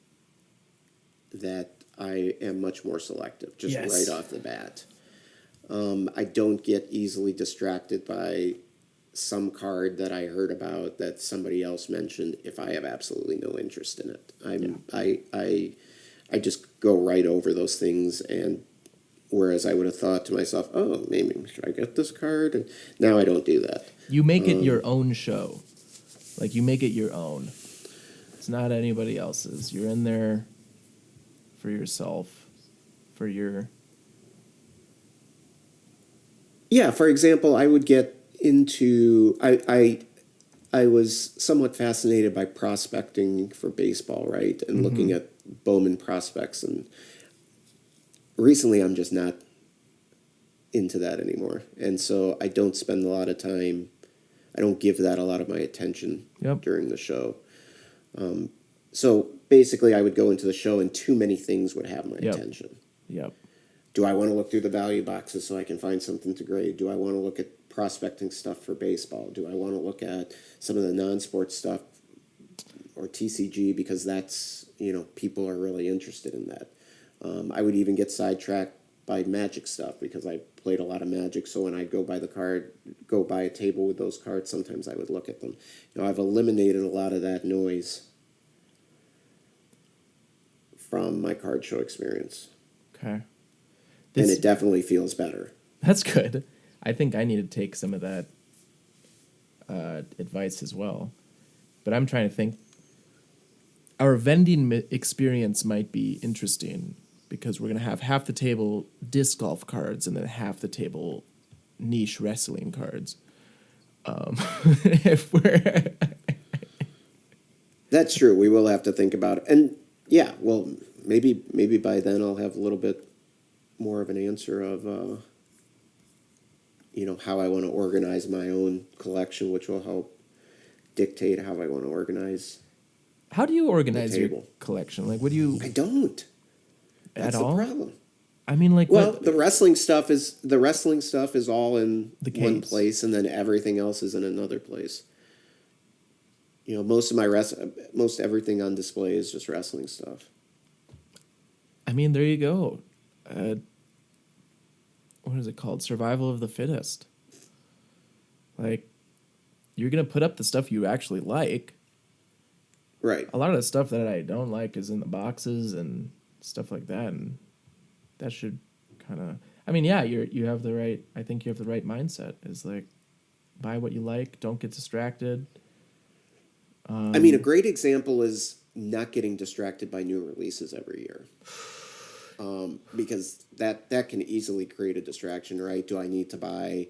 that I am much more selective, just Yes. right off the bat. I don't get easily distracted by some card that I heard about that somebody else mentioned if I have absolutely no interest in it. I just go right over those things, and whereas I would have thought to myself, oh, maybe should I get this card? And now I don't do that. You make it your own show. Like, you make it your own. It's not anybody else's. You're in there for yourself, for your... Yeah, for example, I would get into I was somewhat fascinated by prospecting for baseball, right? And looking at Bowman prospects, and recently I'm just not into that anymore. And so I don't spend a lot of time, I don't give that a lot of my attention Yep. during the show. So basically I would go into the show and too many things would have my Yep. attention. Yep. Do I want to look through the value boxes so I can find something to grade? Do I want to look at prospecting stuff for baseball? Do I want to look at some of the non-sports stuff or TCG because that's, people are really interested in that. I would even get sidetracked by Magic stuff because I played a lot of Magic. So when I'd go buy a table with those cards, sometimes I would look at them. I've eliminated a lot of that noise from my card show experience. Okay. And it definitely feels better. That's good. I think I need to take some of that advice as well. But I'm trying to think. Our vending experience might be interesting because we're going to have half the table disc golf cards and then half the table niche wrestling cards. If we're That's true. We will have to think about it. And yeah, well, maybe by then I'll have a little bit more of an answer of how I want to organize my own collection, which will help dictate how I want to organize. How do you organize your table. collection? Like, what do you I don't. at That's the all? problem. I mean, like Well, what the wrestling stuff is all in the one case. place, and then everything else is in another place. You know, most everything on display is just wrestling stuff. I mean, there you go. Uh, what is it called? Survival of the fittest. Like, you're gonna put up the stuff you actually like. Right. A lot of the stuff that I don't like is in the boxes and stuff like that, and that should kind of. I mean, yeah, you have the right. I think you have the right mindset. Is like, buy what you like. Don't get distracted. I mean, a great example is not getting distracted by new releases every year. Because that can easily create a distraction, right? Do I need to buy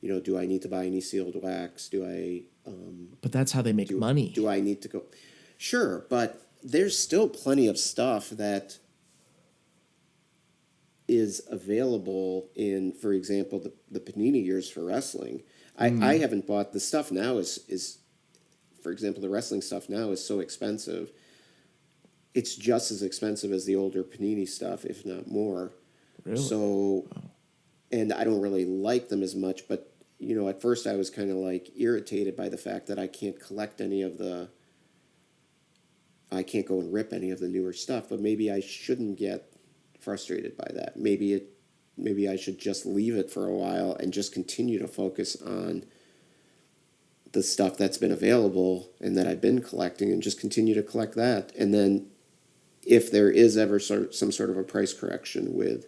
any sealed wax? But that's how they make money. Do I need to go? Sure, but there's still plenty of stuff that is available in, for example, the Panini years for wrestling. I haven't bought the stuff now is for example, the wrestling stuff now is so expensive. It's just as expensive as the older Panini stuff, if not more. Really? So, and I don't really like them as much, but at first I was kind of like irritated by the fact that I can't go and rip any of the newer stuff, but maybe I shouldn't get frustrated by that. Maybe I should just leave it for a while and just continue to focus on the stuff that's been available and that I've been collecting and just continue to collect that. And then if there is ever some sort of a price correction with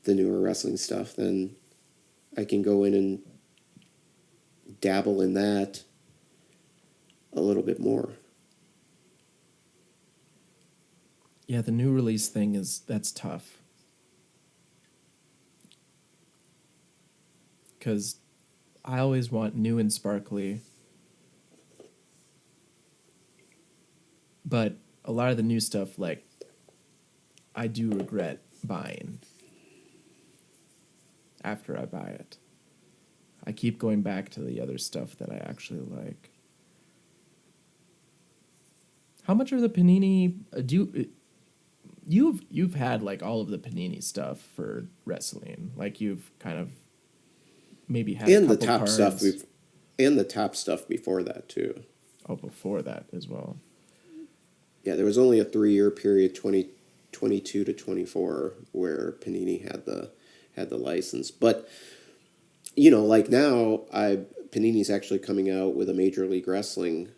the newer wrestling stuff, then I can go in and dabble in that a little bit more. Yeah, the new release thing that's tough. Because I always want new and sparkly. But a lot of the new stuff, like, I do regret buying after I buy it. I keep going back to the other stuff that I actually like. How much of the Panini you've had like all of the Panini stuff for wrestling? Like you've kind of maybe had And a the couple top cards. stuff and the top stuff before that too. Oh, before that as well. Yeah, there was only a 3-year period, 2022 to 24, where Panini had the license. But like now, Panini's actually coming out with a Major League Wrestling,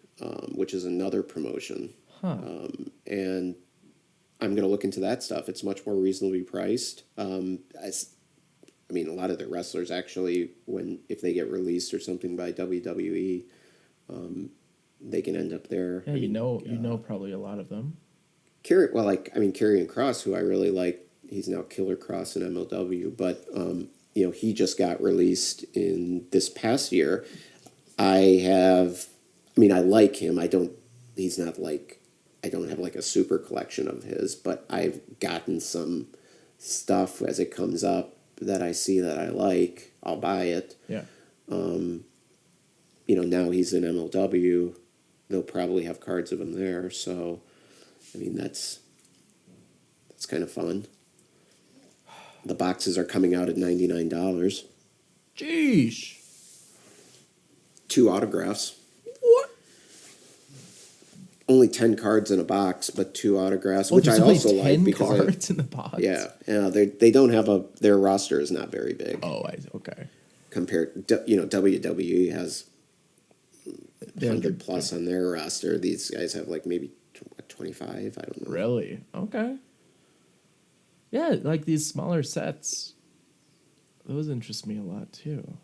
which is another promotion, Huh. and I'm going to look into that stuff. It's much more reasonably priced. I mean, a lot of the wrestlers actually, if they get released or something by WWE, they can end up there. Yeah, you know probably a lot of them. Karrion Kross, who I really like, he's now Killer Kross in MLW, but he just got released in this past year. I like him. I don't have like a super collection of his, but I've gotten some stuff as it comes up that I see that I like. I'll buy it. Yeah. Now he's in MLW. They'll probably have cards of him there. So, I mean, that's kind of fun. The boxes are coming out at $99. Jeez. 2 autographs. What? Only 10 cards in a box, but 2 autographs, Oh, which I there's only also 10 like because cards in the box. yeah, they don't have their roster is not very big. Oh, okay. Compared, WWE has They have 100 plus on their roster. These guys have like maybe 25. I don't know. Really? Okay. Yeah, like these smaller sets. Those interest me a lot too.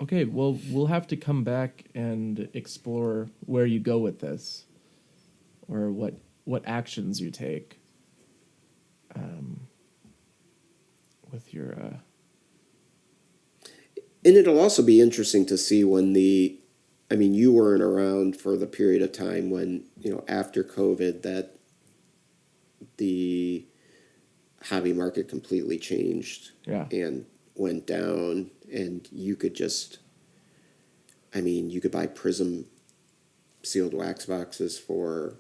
Okay, well, we'll have to come back and explore where you go with this, or what actions you take with your. And it'll also be interesting to see when you weren't around for the period of time when, after COVID, that the hobby market completely changed and went down, and you could you could buy Prism sealed wax boxes for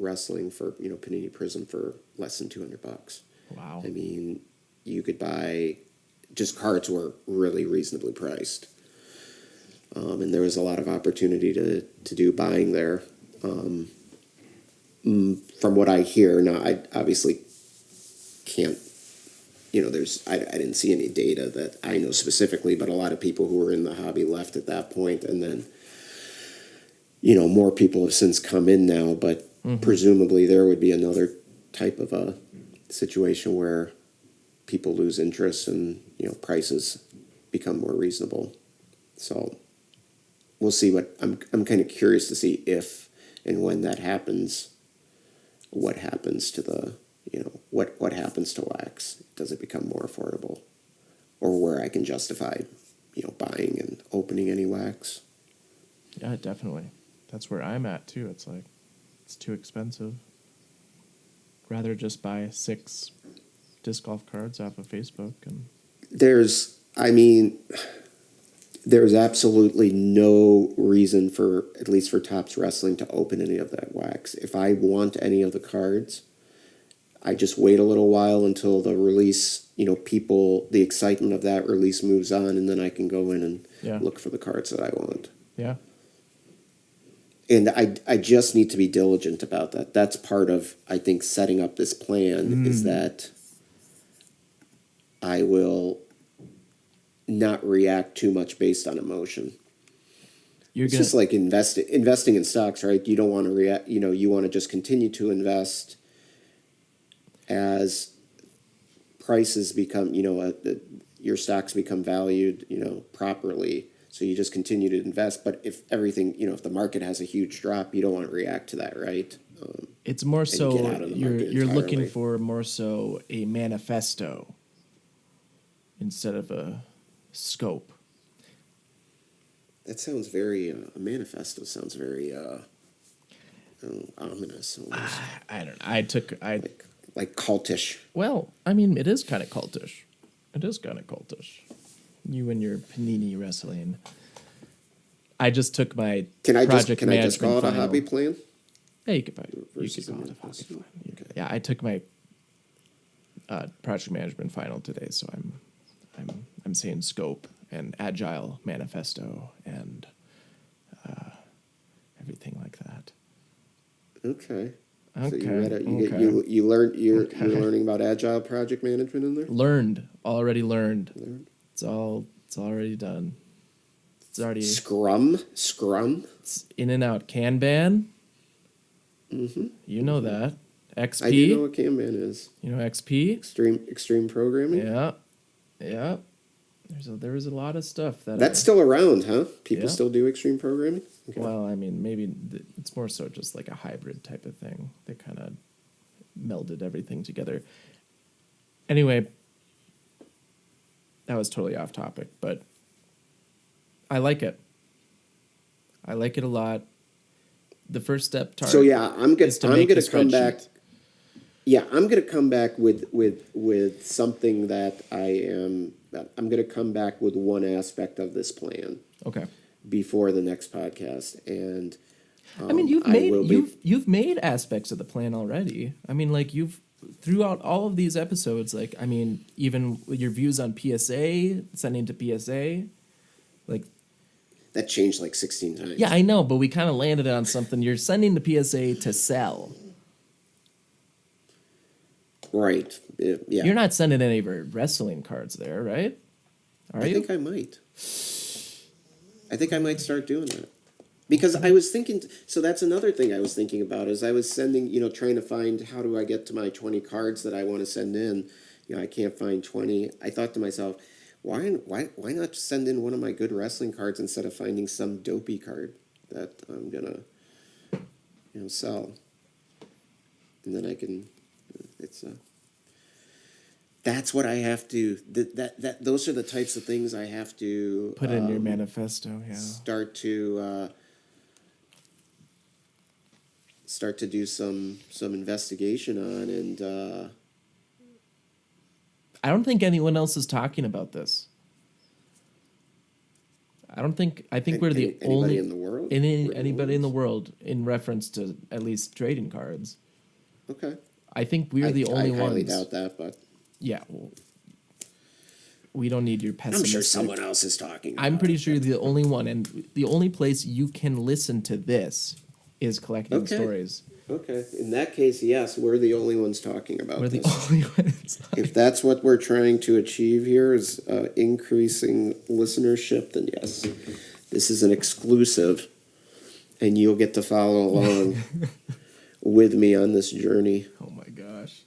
wrestling for, Panini Prism for less than $200. Wow. I mean, you could buy, just cards were really reasonably priced. And there was a lot of opportunity to do buying there. From what I hear, now I obviously can't, I didn't see any data that I know specifically, but a lot of people who were in the hobby left at that point, and then, more people have since come in now, but presumably there would be another type of a situation where people lose interest and, prices become more reasonable. So we'll see I'm kind of curious to see if and when that happens, what happens to what happens to wax? Does it become more affordable, or where I can justify, buying and opening any wax? Yeah, definitely. That's where I'm at too. It's like, it's too expensive. Rather just buy 6 disc golf cards off of Facebook. And There's absolutely no reason for, at least for Topps Wrestling, to open any of that wax. If I want any of the cards, I just wait a little while until the release, the excitement of that release moves on, and then I can go in and look for the cards that I want. Yeah. And I just need to be diligent about that. That's part of, I think, setting up this plan, is that I will not react too much based on emotion. It's just like investing in stocks, right? You don't want to react, you want to just continue to invest as prices become, your stocks become valued, properly. So you just continue to invest. But if everything, if the market has a huge drop, you don't want to react to that, right? It's more so you're looking entirely. for more so a manifesto instead of a scope. That sounds very, a manifesto sounds very ominous almost. I don't know. Like cultish. Well, I mean, it is kind of cultish. You and your panini wrestling. I just took my project Can I just call it final. a hobby plan? Yeah, you could call it a Versus hobby manifesto. plan. Okay. Yeah, I took my project management final today, so I'm saying scope and agile manifesto and everything like that. Okay. So Okay. you're learning about agile project management in there? Already learned. It's already done. It's already Scrum. It's in and out. Kanban. Mm-hmm. You know that. XP. I do know what Kanban is. You know XP. Extreme programming. Yeah. There was a lot of stuff That's still around, huh? People Yeah. still do extreme programming. Okay. Well, I mean, maybe it's more so just like a hybrid type of thing. They kind of melded everything together. Anyway, that was totally off topic, but I like it. I like it a lot. The first step, Tarek, So yeah, I'm gonna come back. spreadsheet. Yeah, I'm gonna come back with something that I'm gonna come back with one aspect of this plan Okay. before the next podcast, and I mean, you've made aspects of the plan already. I mean, like throughout all of these episodes, like, I mean, even your views on PSA, sending to PSA, like, that changed like 16 times. yeah, I know, but we kind of landed on something. You're sending the PSA to sell. Right. Yeah. You're not sending any of your wrestling cards there, right? I think I might. I think I might start doing that. Because I was thinking, so that's another thing I was thinking about, is I was sending, trying to find, how do I get to my 20 cards that I want to send in? I can't find 20. I thought to myself, why not send in one of my good wrestling cards instead of finding some dopey card that I'm going to, sell? And then I can, that's what I have to, those are the types of things I have to Put in your manifesto, yeah. Start to do some investigation on, and I don't think anyone else is talking about this. I think we're the Anybody only in the world? anybody in the world in reference to at least trading cards. Okay. I think we're the only I highly ones. doubt that, but Yeah, well, we don't need your I'm pessimistic. sure someone else is talking about I'm pretty it. sure you're the only one, and the only place you can listen to this is collecting Okay. stories. Okay. In that case, yes, we're the only ones talking about We're the this. only ones. If that's what we're trying to achieve here is increasing listenership, then yes, this is an exclusive, and you'll get to follow along with me on this journey. Oh my gosh.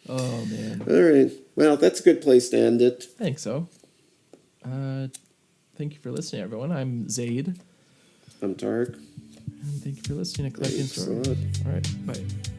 Oh man. All right. Well, that's a good place to end it. I think so. Thank you for listening, everyone. I'm Zayd. I'm Tarek. And thank you for listening to Collecting Thanks a Stories. lot. All right. Bye.